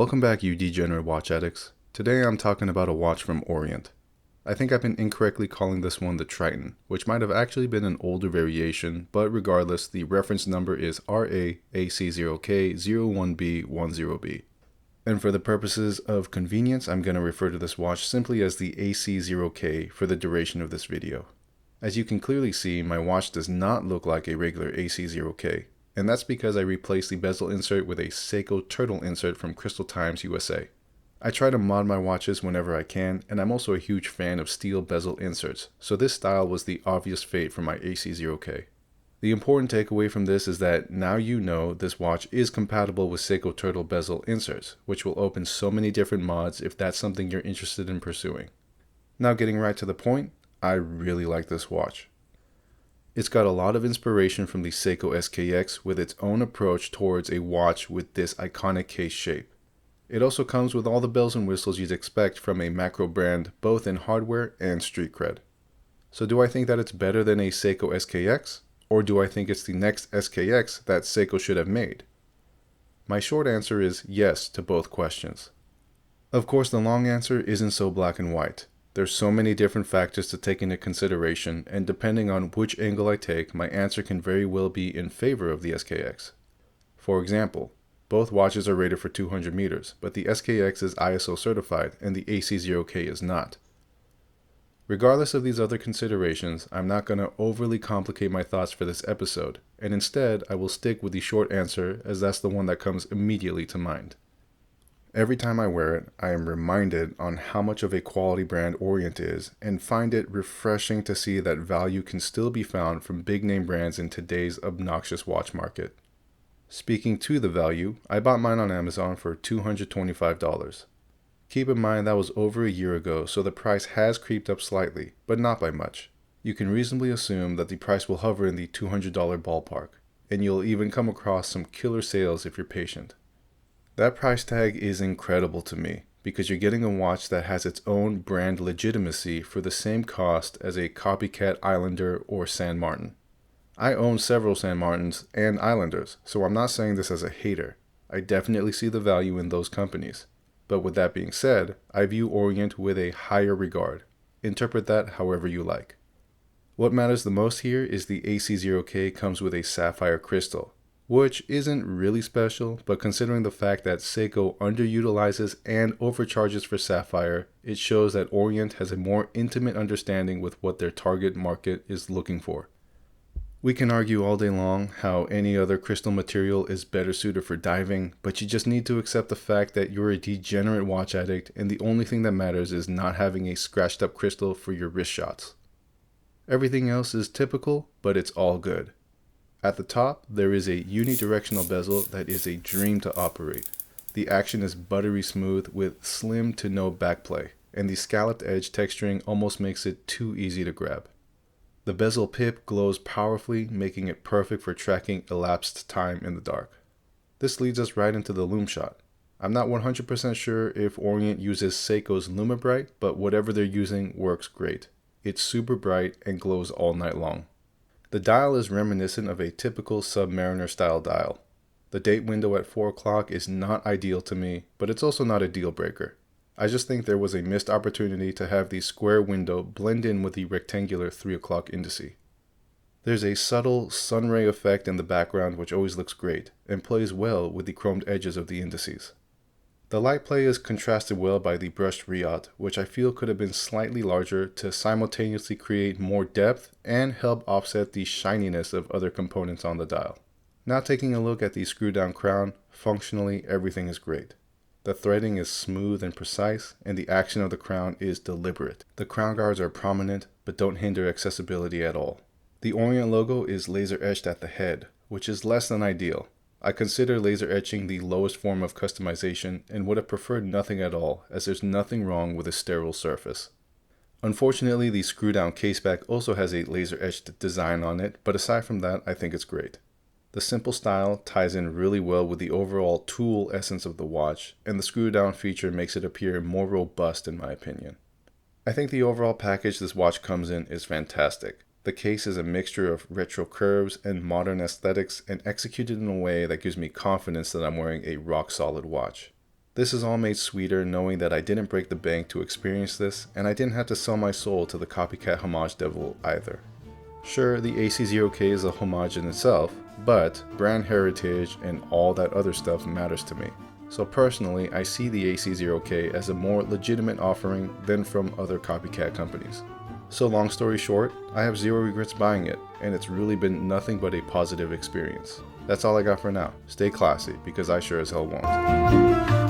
Welcome back, you degenerate watch addicts. Today I'm talking about a watch from Orient. I think I've been incorrectly calling this one the Triton, which might have actually been an older variation, but regardless, the reference number is RA-AC0K01B10B. And for the purposes of convenience, I'm going to refer to this watch simply as the AC0K for the duration of this video. As you can clearly see, my watch does not look like a regular AC0K. And that's because I replaced the bezel insert with a Seiko turtle insert from Crystal Times USA. I try to mod my watches whenever I can, and I'm also a huge fan of steel bezel inserts, so this style was the obvious fate for my AC0K. The important takeaway from this is that now you know this watch is compatible with Seiko turtle bezel inserts, which will open so many different mods if that's something you're interested in pursuing. Now getting right to the point, I really like this watch. It's got a lot of inspiration from the Seiko SKX with its own approach towards a watch with this iconic case shape. It also comes with all the bells and whistles you'd expect from a macro brand, both in hardware and street cred. So do I think that it's better than a Seiko SKX? Or do I think it's the next SKX that Seiko should have made? My short answer is yes to both questions. Of course, the long answer isn't so black and white. There's so many different factors to take into consideration, and depending on which angle I take, my answer can very well be in favor of the SKX. For example, both watches are rated for 200 meters, but the SKX is ISO certified and the AC0K is not. Regardless of these other considerations, I'm not going to overly complicate my thoughts for this episode, and instead I will stick with the short answer as that's the one that comes immediately to mind. Every time I wear it, I am reminded on how much of a quality brand Orient is, and find it refreshing to see that value can still be found from big name brands in today's obnoxious watch market. Speaking to the value, I bought mine on Amazon for $225. Keep in mind that was over a year ago, so the price has creeped up slightly, but not by much. You can reasonably assume that the price will hover in the $200 ballpark, and you'll even come across some killer sales if you're patient. That price tag is incredible to me because you're getting a watch that has its own brand legitimacy for the same cost as a copycat Islander or San Martin. I own several San Martins and Islanders, so I'm not saying this as a hater. I definitely see the value in those companies. But with that being said, I view Orient with a higher regard. Interpret that however you like. What matters the most here is the AC0K comes with a Sapphire Crystal, which isn't really special, but considering the fact that Seiko underutilizes and overcharges for Sapphire, it shows that Orient has a more intimate understanding with what their target market is looking for. We can argue all day long how any other crystal material is better suited for diving, but you just need to accept the fact that you're a degenerate watch addict and the only thing that matters is not having a scratched up crystal for your wrist shots. Everything else is typical, but it's all good. At the top, there is a unidirectional bezel that is a dream to operate. The action is buttery smooth with slim to no backplay, and the scalloped edge texturing almost makes it too easy to grab. The bezel pip glows powerfully, making it perfect for tracking elapsed time in the dark. This leads us right into the Lumeshot. I'm not 100% sure if Orient uses Seiko's Lumibright, but whatever they're using works great. It's super bright and glows all night long. The dial is reminiscent of a typical Submariner style dial. The date window at 4 o'clock is not ideal to me, but it's also not a deal breaker. I just think there was a missed opportunity to have the square window blend in with the rectangular 3 o'clock indice. There's a subtle sunray effect in the background which always looks great, and plays well with the chromed edges of the indices. The light play is contrasted well by the brushed riot, which I feel could have been slightly larger to simultaneously create more depth and help offset the shininess of other components on the dial. Now taking a look at the screw down crown, functionally everything is great. The threading is smooth and precise, and the action of the crown is deliberate. The crown guards are prominent, but don't hinder accessibility at all. The Orient logo is laser etched at the head, which is less than ideal. I consider laser etching the lowest form of customization and would have preferred nothing at all, as there's nothing wrong with a sterile surface. Unfortunately, the screw-down caseback also has a laser etched design on it, but aside from that, I think it's great. The simple style ties in really well with the overall tool essence of the watch, and the screw-down feature makes it appear more robust in my opinion. I think the overall package this watch comes in is fantastic. The case is a mixture of retro curves and modern aesthetics and executed in a way that gives me confidence that I'm wearing a rock-solid watch. This is all made sweeter knowing that I didn't break the bank to experience this, and I didn't have to sell my soul to the copycat homage devil either. Sure, the AC0K is a homage in itself, but brand heritage and all that other stuff matters to me. So personally, I see the AC0K as a more legitimate offering than from other copycat companies. So long story short, I have zero regrets buying it, and it's really been nothing but a positive experience. That's all I got for now. Stay classy, because I sure as hell won't.